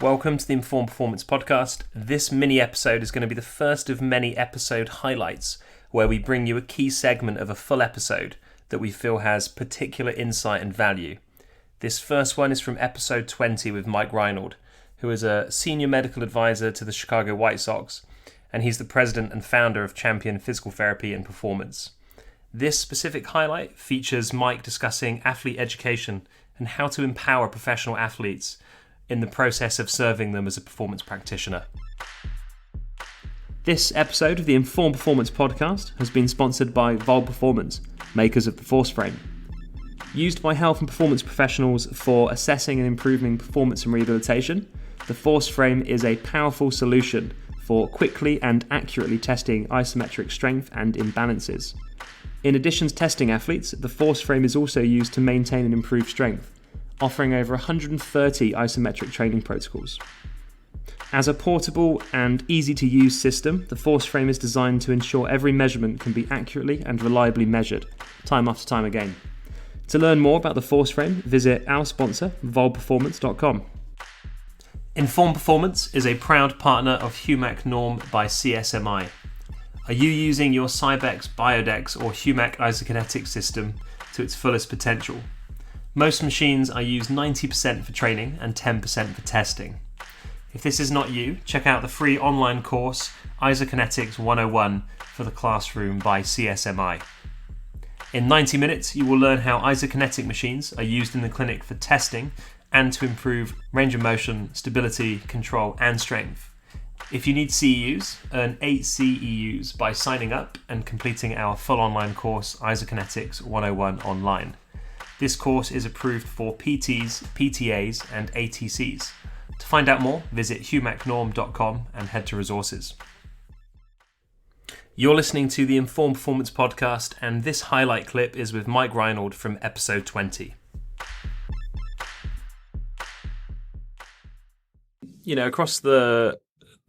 Welcome to the Informed Performance podcast. This mini episode is going to be the first of many episode highlights where we bring you a key segment of a full episode that we feel has particular insight and value. This first one is from episode 20 with Mike Reinold, who is a senior medical advisor to the Chicago White Sox, and he's the president and founder of Champion Physical Therapy and Performance. This specific highlight features Mike discussing athlete education and how to empower professional athletes in the process of serving them as a performance practitioner. This episode of the Informed Performance podcast has been sponsored by VALD Performance, makers of the Forceframe. Used by health and performance professionals for assessing and improving performance and rehabilitation, the Forceframe is a powerful solution for quickly and accurately testing isometric strength and imbalances. In addition to testing athletes, the Forceframe is also used to maintain and improve strength, offering over 130 isometric training protocols. As a portable and easy-to-use system, the Forceframe is designed to ensure every measurement can be accurately and reliably measured, time after time again. To learn more about the Forceframe, visit our sponsor, VALDperformance.com. Informed Performance is a proud partner of HUMAC NORM by CSMI. Are you using your Cybex, BioDecks or HUMAC isokinetic system to its fullest potential? Most machines are used 90% for training and 10% for testing. If this is not you, check out the free online course Isokinetics 101 for the classroom by CSMI. In 90 minutes, you will learn how isokinetic machines are used in the clinic for testing and to improve range of motion, stability, control, and strength. If you need CEUs, earn 8 CEUs by signing up and completing our full online course Isokinetics 101 online. This course is approved for PTs, PTAs, and ATCs. To find out more, visit humacnorm.com and head to resources. You're listening to the Informed Performance podcast, and this highlight clip is with Mike Reinold from episode 20. You know, across the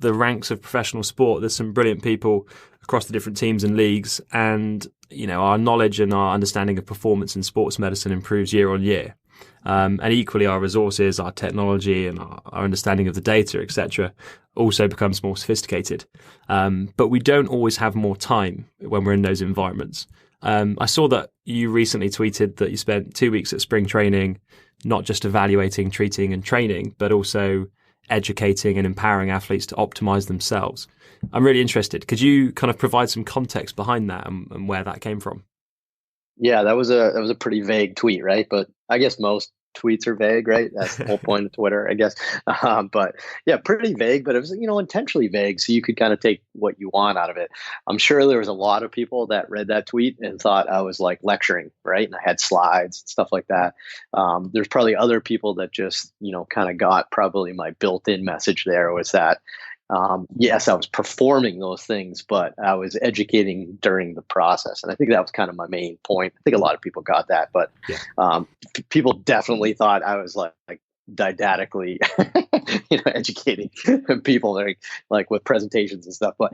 ranks of professional sport, there's some brilliant people across the different teams and leagues, and you know, our knowledge and our understanding of performance in sports medicine improves year on year. And equally, our resources, our technology, and our understanding of the data, etc., also becomes more sophisticated. But we don't always have more time when we're in those environments. I saw that you recently tweeted that you spent 2 weeks at spring training, not just evaluating, treating, and training, but also educating and empowering athletes to optimize themselves. I'm really interested. Could you kind of provide some context behind that and where that came from? Yeah, that was a pretty vague tweet, right? But I guess most tweets are vague, right? That's the whole point of Twitter, I guess. But yeah, pretty vague, but it was, intentionally vague, so you could kind of take what you want out of it. I'm sure there was a lot of people that read that tweet and thought I was like lecturing, right? And I had slides and stuff like that. There's probably other people that just, kind of got probably my built-in message there was that, yes, I was performing those things, but I was educating during the process. And I think that was kind of my main point. I think a lot of people got that, but people definitely thought I was like didactically, educating people like with presentations and stuff. But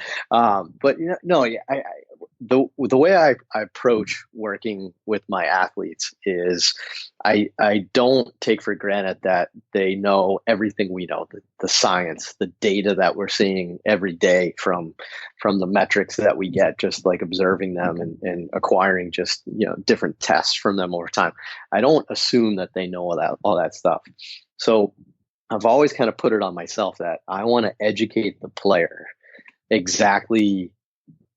the way I approach working with my athletes is I don't take for granted that they know everything we know, the science, the data that we're seeing every day from the metrics that we get, just like observing them and acquiring just, different tests from them over time. I don't assume that they know all that stuff. So I've always kind of put it on myself that I want to educate the player exactly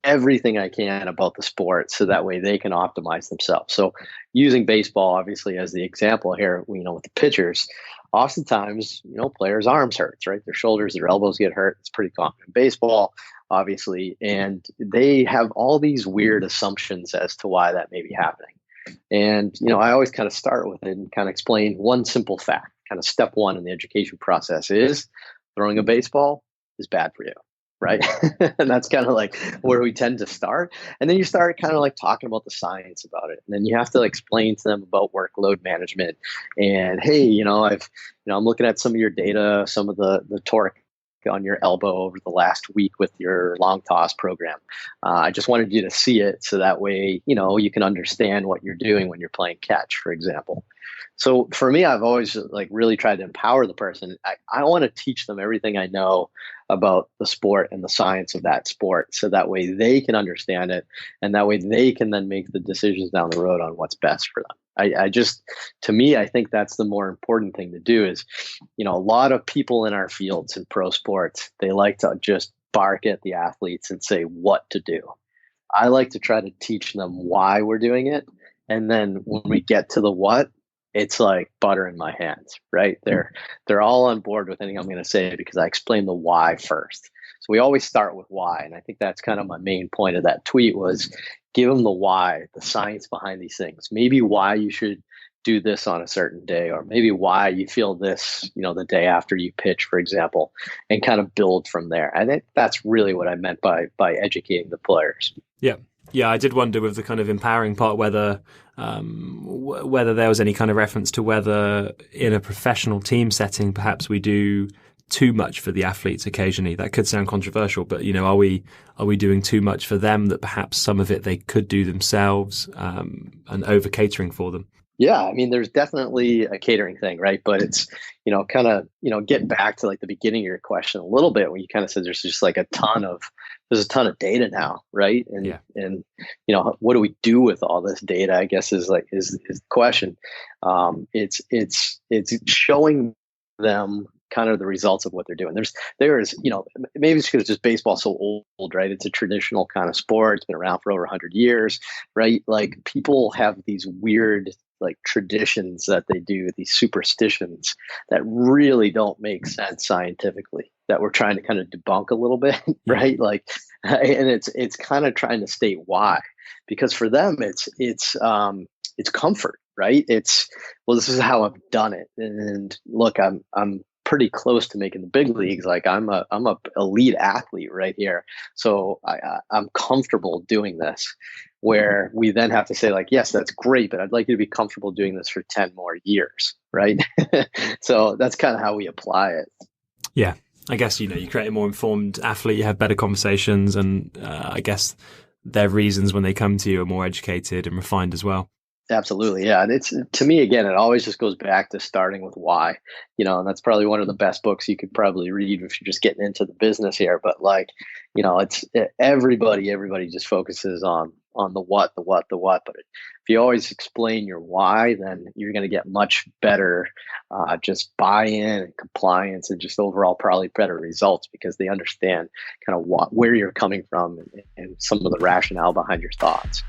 everything I can about the sport so that way they can optimize themselves. So using baseball, obviously, as the example here, with the pitchers, oftentimes, players' arms hurts, right? Their shoulders, their elbows get hurt. It's pretty common in baseball, obviously. And they have all these weird assumptions as to why that may be happening. And, I always kind of start with it and kind of explain one simple fact. Kind of step one in the education process is throwing a baseball is bad for you. Right. And that's kind of like where we tend to start. And then you start kind of like talking about the science about it. And then you have to explain to them about workload management. And, hey, I'm looking at some of your data, some of the torque on your elbow over the last week with your long toss program. I just wanted you to see it so that way, you can understand what you're doing when you're playing catch, for example. So for me, I've always like really tried to empower the person. I want to teach them everything I know about the sport and the science of that sport, so that way they can understand it, and that way they can then make the decisions down the road on what's best for them. To me, I think that's the more important thing to do is, a lot of people in our fields in pro sports, they like to just bark at the athletes and say what to do. I like to try to teach them why we're doing it. And then when we get to the what, it's like butter in my hands, right? They're all on board with anything I'm going to say because I explain the why first. So we always start with why. And I think that's kind of my main point of that tweet was give them the why, the science behind these things. Maybe why you should do this on a certain day, or maybe why you feel this, the day after you pitch, for example, and kind of build from there. I think that's really what I meant by educating the players. Yeah. Yeah, I did wonder with the kind of empowering part whether there was any kind of reference to whether in a professional team setting perhaps we do too much for the athletes occasionally. That could sound controversial, but are we doing too much for them that perhaps some of it they could do themselves and over catering for them? Yeah, I mean, there's definitely a catering thing, right? But it's, kind of, get back to like the beginning of your question a little bit when you kind of said there's just like a ton of data now, right? And what do we do with all this data? I guess is the question. It's showing them kind of the results of what they're doing. There's maybe it's because just baseball's so old, right? It's a traditional kind of sport. It's been around for over 100 years, right? Like people have these weird like traditions that they do, these superstitions that really don't make sense scientifically, that we're trying to kind of debunk a little bit, right? Like, and it's kind of trying to state why, because for them it's comfort, right? It's, well, this is how I've done it, and look, I'm pretty close to making the big leagues. Like I'm a elite athlete right here, so I'm comfortable doing this. Where we then have to say like, yes, that's great, but I'd like you to be comfortable doing this for 10 more years, right? So that's kind of how we apply it. Yeah, I guess you create a more informed athlete, you have better conversations, and I guess their reasons when they come to you are more educated and refined as well. Absolutely. Yeah. And it's, to me, again, it always just goes back to starting with why, and that's probably one of the best books you could probably read if you're just getting into the business here. But like, it's everybody just focuses on the what. But if you always explain your why, then you're going to get much better just buy-in and compliance and just overall probably better results because they understand kind of where you're coming from and some of the rationale behind your thoughts.